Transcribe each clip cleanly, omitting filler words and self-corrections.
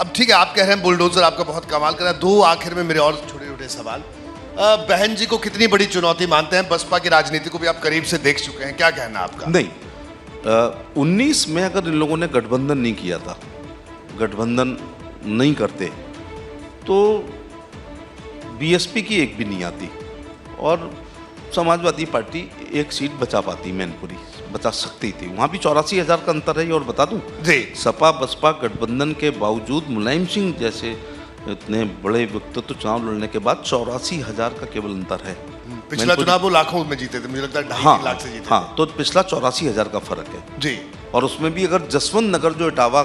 अब ठीक है, आप कह रहे हैं बुलडोजर आपका बहुत कमाल करा। दो आखिर में मेरे और छोटे छोटे सवाल। बहन जी को कितनी बड़ी चुनौती मानते हैं? बसपा की राजनीति को भी आप करीब से देख चुके हैं, क्या कहना आपका? नहीं, 19 में अगर इन लोगों ने गठबंधन नहीं किया था, गठबंधन नहीं करते तो बीएसपी की एक भी नहीं आती और समाजवादी पार्टी एक सीट बचा पाती, मैनपुरी बचा सकती थी। वहाँ भी 84,000 का अंतर है। और बता दूं जी, सपा बसपा गठबंधन के बावजूद मुलायम सिंह जैसे इतने बड़े व्यक्तित्व चुनाव लड़ने के बाद 84,000 का केवल अंतर है। पिछला चुनाव वो लाखों में जीते थे, मुझे लगता है 2.5 लाख से जीते हाँ, तो पिछला 84,000 का फर्क है जी। और उसमें भी अगर जसवंत नगर जो इटावा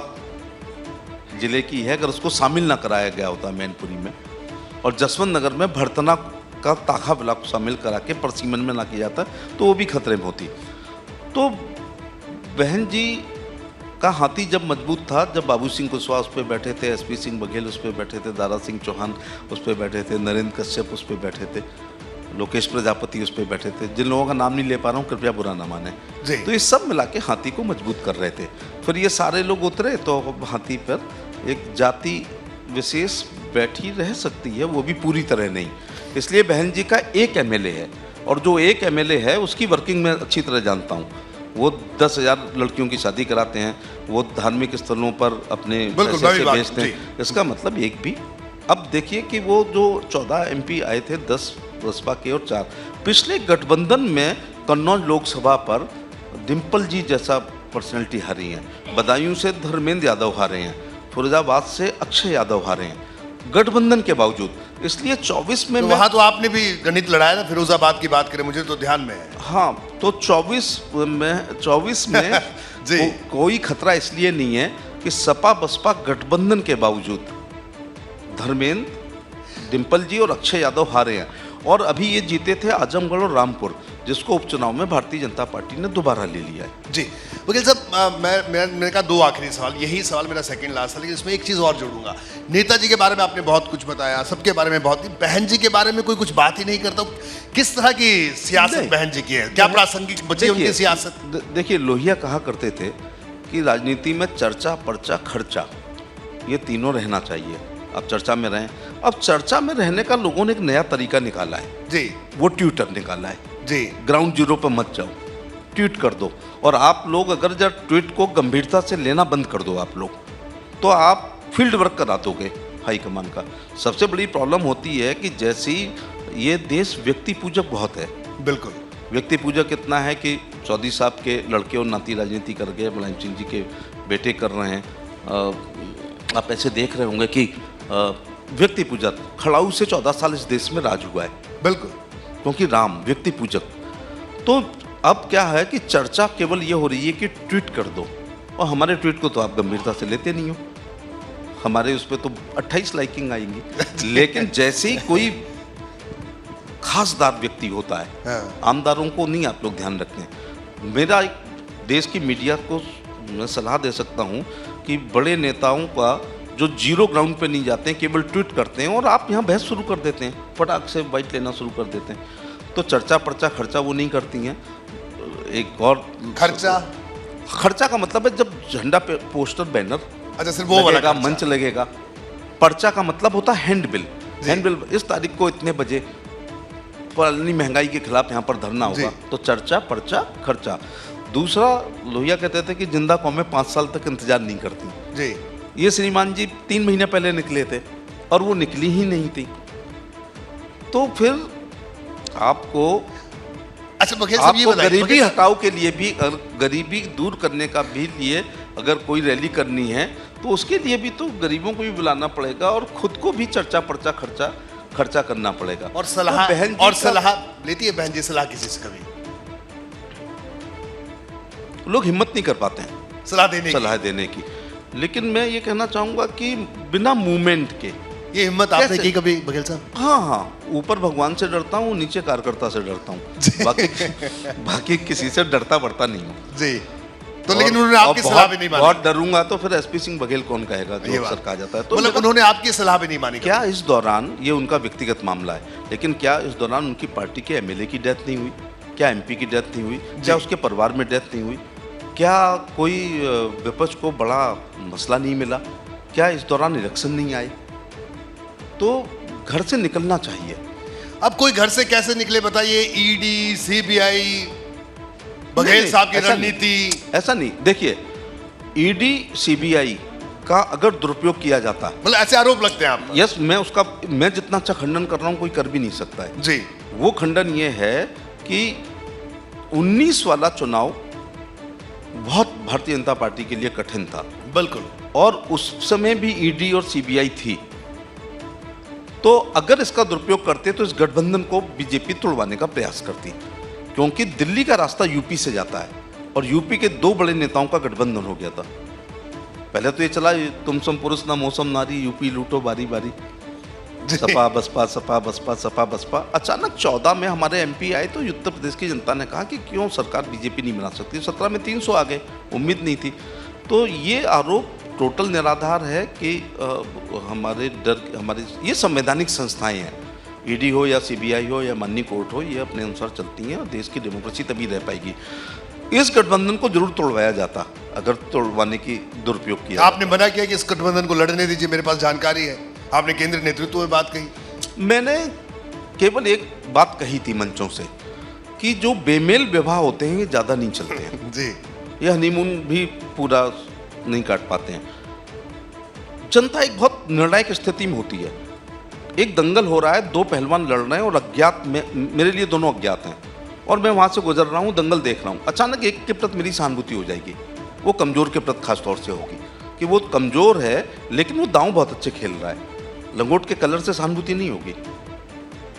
जिले की है, अगर उसको शामिल ना कराया गया होता मैनपुरी में और जसवंत नगर में भरतना का ताखा ब्लॉक को शामिल करा के परसीमन में ना किया जाता तो वो भी खतरे में होती। तो बहन जी का हाथी जब मजबूत था, जब बाबू सिंह कुशवाहा उस पर बैठे थे, एसपी सिंह बघेल उस पर बैठे थे, दारा सिंह चौहान उस पर बैठे थे, नरेंद्र कश्यप उस पर बैठे थे, लोकेश प्रजापति उस पर बैठे थे, जिन लोगों का नाम नहीं ले पा रहा हूँ कृपया बुरा ना माने। तो ये सब मिला के हाथी को मजबूत कर रहे थे। फिर ये सारे लोग उतरे तो हाथी पर एक जाति विशेष बैठी रह सकती है, वो भी पूरी तरह नहीं। इसलिए बहन जी का एक एमएलए है और जो एक एमएलए है उसकी वर्किंग में अच्छी तरह जानता हूँ। वो 10,000 लड़कियों की शादी कराते हैं, वो धार्मिक स्थलों पर अपने पैसे से बेचते हैं। इसका मतलब एक भी, अब देखिए कि वो जो 14 एमपी आए थे, 10 बसपा के और 4 पिछले गठबंधन में कन्नौज लोकसभा पर डिम्पल जी जैसा पर्सनैलिटी हारी हैं, बदायूं से धर्मेंद्र यादव हारे हैं, फिरोजाबाद से अक्षय यादव हारे हैं गठबंधन के बावजूद। इसलिए 24 में तो वहाँ तो आपने भी गणित लड़ाया था, फिरोजाबाद की बात करें, मुझे तो ध्यान में है। हाँ, तो 24 में जी कोई खतरा इसलिए नहीं है कि सपा बसपा गठबंधन के बावजूद धर्मेंद्र, डिम्पल जी और अक्षय यादव हारे हैं और अभी ये जीते थे आजमगढ़ और रामपुर, जिसको उपचुनाव में भारतीय जनता पार्टी ने दोबारा ले लिया है। जी वकील साहब, मैंने कहा दो आखिरी सवाल, यही सवाल मेरा सेकंड लास्ट है, लेकिन इसमें एक चीज़ और जोड़ूंगा। नेताजी के बारे में आपने बहुत कुछ बताया, सबके बारे में बहुत, बहन जी के बारे में कोई कुछ बात ही नहीं करता। किस तरह की सियासत बहन जी की है, क्या प्रासंगिक बची उनकी सियासत? देखिए, लोहिया कहा करते थे कि राजनीति में चर्चा, पर्चा, खर्चा, ये तीनों रहना चाहिए। अब चर्चा में रहें। अब चर्चा में रहने का लोगों ने एक नया तरीका निकाला है जी, वो ट्विटर निकाला है जी। ग्राउंड जीरो पर मत जाओ, ट्वीट कर दो। और आप लोग अगर जब ट्वीट को गंभीरता से लेना बंद कर दो आप लोग, तो आप फील्ड वर्क करा दोगे हाईकमान का। सबसे बड़ी प्रॉब्लम होती है कि जैसे ही ये देश व्यक्ति पूजक बहुत है, बिल्कुल व्यक्ति पूजक इतना है कि चौधरी साहब के लड़के और नाती राजनीति कर गए, मुलायम सिंह जी के बेटे कर रहे हैं। आप ऐसे देख रहे होंगे कि व्यक्ति पूजक खड़ाऊ से 14 साल इस देश में राज हुआ है, बिल्कुल, क्योंकि राम व्यक्ति पूजक। तो अब क्या है कि चर्चा केवल ये हो रही है कि ट्वीट कर दो, और हमारे ट्वीट को तो आप गंभीरता से लेते नहीं हो। हमारे उस पर तो 28 लाइकिंग आएंगी, लेकिन जैसे ही कोई खासदार व्यक्ति होता है, आमदारों को नहीं आप लोग ध्यान रखते हैं। मेरा एक देश की मीडिया को मैं सलाह दे सकता हूँ कि बड़े नेताओं का जो जीरो ग्राउंड पे नहीं जाते हैं, केवल ट्वीट करते हैं और आप यहाँ बहस शुरू कर देते हैं, फटाक से बाइट लेना शुरू कर देते हैं। तो चर्चा पर्चा खर्चा वो नहीं करती हैं। एक और खर्चा का मतलब है जब झंडा पे पोस्टर बैनर, अच्छा सिर्फ वो वाला मंच लगेगा। पर्चा का मतलब होता है हैंडबिल। हैंडबिल इस तारीख को इतने बजे फलानी महंगाई के खिलाफ यहाँ पर धरना होगा, तो चर्चा पर्चा खर्चा। दूसरा, लोहिया कहते थे कि जिंदा कौमें 5 साल तक इंतजार नहीं करती जी। ये श्रीमान जी 3 महीने पहले निकले थे और वो निकली ही नहीं थी। तो फिर आपको गरीबी हटाओ के लिए भी, गरीबी दूर करने का भी लिए अगर कोई रैली करनी है तो उसके लिए भी तो गरीबों को भी बुलाना पड़ेगा और खुद को भी चर्चा पर्चा खर्चा करना पड़ेगा। और सलाह, तो सलाह लेती है बहन जी, सलाह किसी से कभी लोग हिम्मत नहीं कर पाते हैं सलाह देने की। लेकिन मैं ये कहना चाहूंगा कि बिना मूवमेंट के ये हिम्मत आपने की कभी बघेल साहब? हाँ, ऊपर भगवान से डरता हूँ, नीचे कार्यकर्ता से डरता हूँ, बाकी किसी से डरता बढ़ता नहीं हूँ जी। तो लेकिन उन्होंने आपकी सलाह भी नहीं मानी। बहुत डरूंगा तो फिर एसपी सिंह बघेल कौन कहेगा, जो अक्सर कहा जाता है। तो मतलब उन्होंने आपकी सलाह भी नहीं मानी? क्या इस दौरान, ये उनका व्यक्तिगत मामला है, लेकिन क्या इस दौरान उनकी पार्टी के एमएलए की डेथ नहीं हुई? क्या एमपी की डेथ नहीं हुई? क्या उसके परिवार में डेथ नहीं हुई? क्या कोई विपक्ष को बड़ा मसला नहीं मिला? क्या इस दौरान इलेक्शन नहीं आए? तो घर से निकलना चाहिए। अब कोई घर से कैसे निकले बताइए? ईडी, सीबीआई, बघेल नहीं, साहब की ऐसा नहीं। रणनीति। ऐसा नहीं, देखिए ईडी सीबीआई का अगर दुरुपयोग किया जाता, मतलब ऐसे आरोप लगते हैं आप पर। यस, मैं जितना अच्छा खंडन कर रहा हूं कोई कर भी नहीं सकता है। जी, वो खंडन ये है कि 19 वाला चुनाव बहुत भारतीय जनता पार्टी के लिए कठिन था, बिल्कुल। और उस समय भी ईडी और सीबीआई थी। तो अगर इसका दुरुपयोग करते तो इस गठबंधन को बीजेपी तोड़वाने का प्रयास करती, क्योंकि दिल्ली का रास्ता यूपी से जाता है और यूपी के दो बड़े नेताओं का गठबंधन हो गया था। पहले तो ये चला तुम सम पुरुष ना मौसम नारी, यूपी लूटो बारी बारी, सपा बसपा सपा बसपा सपा बसपा। अचानक 14 में हमारे एमपी आए तो उत्तर प्रदेश की जनता ने कहा कि क्यों सरकार बीजेपी नहीं बना सकती। 17 में 300 आ गए, उम्मीद नहीं थी। तो ये आरोप टोटल निराधार है कि हमारी ये संवैधानिक संस्थाएं हैं, ईडी हो या सीबीआई हो या माननीय कोर्ट हो, ये अपने अनुसार चलती हैं और देश की डेमोक्रेसी तभी रह पाएगी। इस गठबंधन को जरूर तोड़वाया जाता अगर तोड़वाने की दुरुपयोग किया। आपने मना किया कि इस गठबंधन को लड़ने दीजिए, मेरे पास जानकारी है। आपने केंद्रीय नेतृत्व में बात कही। मैंने केवल एक बात कही थी मंचों से कि जो बेमेल विवाह होते हैं ये ज़्यादा नहीं चलते हैं। जी, ये हनीमून भी पूरा नहीं काट पाते हैं। जनता एक बहुत निर्णायक स्थिति में होती है। एक दंगल हो रहा है, दो पहलवान लड़ रहे हैं और अज्ञात में, मेरे लिए दोनों अज्ञात हैं और मैं वहाँ से गुजर रहा हूँ, दंगल देख रहा हूँ। अचानक एक के प्रति मेरी सहानुभूति हो जाएगी, वो कमज़ोर के प्रति खास तौर से होगी कि वो कमज़ोर है लेकिन वो दांव बहुत अच्छे खेल रहा है। लंगोट के कलर से सहानुभूति नहीं होगी,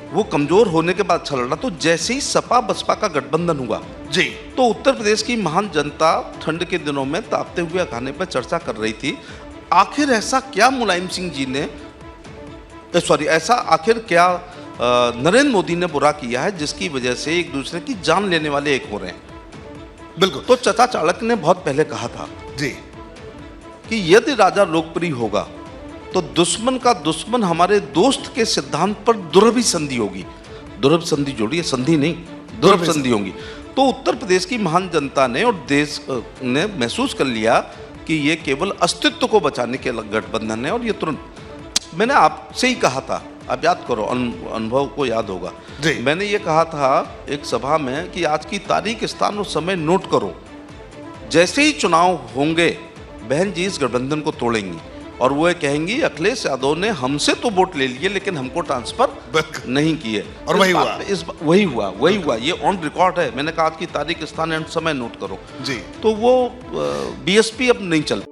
वो कमज़ोर होने के बाद अच्छा लड़ रहा। तो जैसे ही सपा बसपा का गठबंधन हुआ जी, तो उत्तर प्रदेश की महान जनता ठंड के दिनों में तापते हुए अखाने पर चर्चा कर रही थी, आखिर ऐसा क्या मुलायम सिंह जी ने ऐसा आखिर क्या नरेंद्र मोदी ने बुरा किया है जिसकी वजह से एक दूसरे की जान लेने वाले एक हो रहे हैं। बिल्कुल। तो चचा चाणक्य ने बहुत पहले कहा था जी, कि यदि राजा लोकप्रिय होगा तो दुश्मन का दुश्मन हमारे दोस्त के सिद्धांत पर दुर्भी संधि होगी। दुर्भ संधि जोड़िए, संधि नहीं, दुर्भ संधि होगी। तो उत्तर प्रदेश की महान जनता ने और देश ने महसूस कर लिया कि ये केवल अस्तित्व को बचाने के गठबंधन है। और ये तुरंत मैंने आपसे ही कहा था, आप याद करो, अनुभव को याद होगा, मैंने ये कहा था एक सभा में कि आज की तारीख, स्थान और समय नोट करो, जैसे ही चुनाव होंगे बहन जी इस गठबंधन को तोड़ेंगी और वो कहेंगी अखिलेश यादव ने हमसे तो वोट ले लिए लेकिन हमको ट्रांसफर नहीं किए। और वही हुआ। ये ऑन रिकॉर्ड है। मैंने कहा आज की तारीख, स्थान एंड समय नोट करो जी। तो वो बीएसपी अब नहीं चल।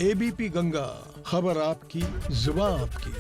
एबीपी गंगा, खबर आपकी, जुबान आपकी।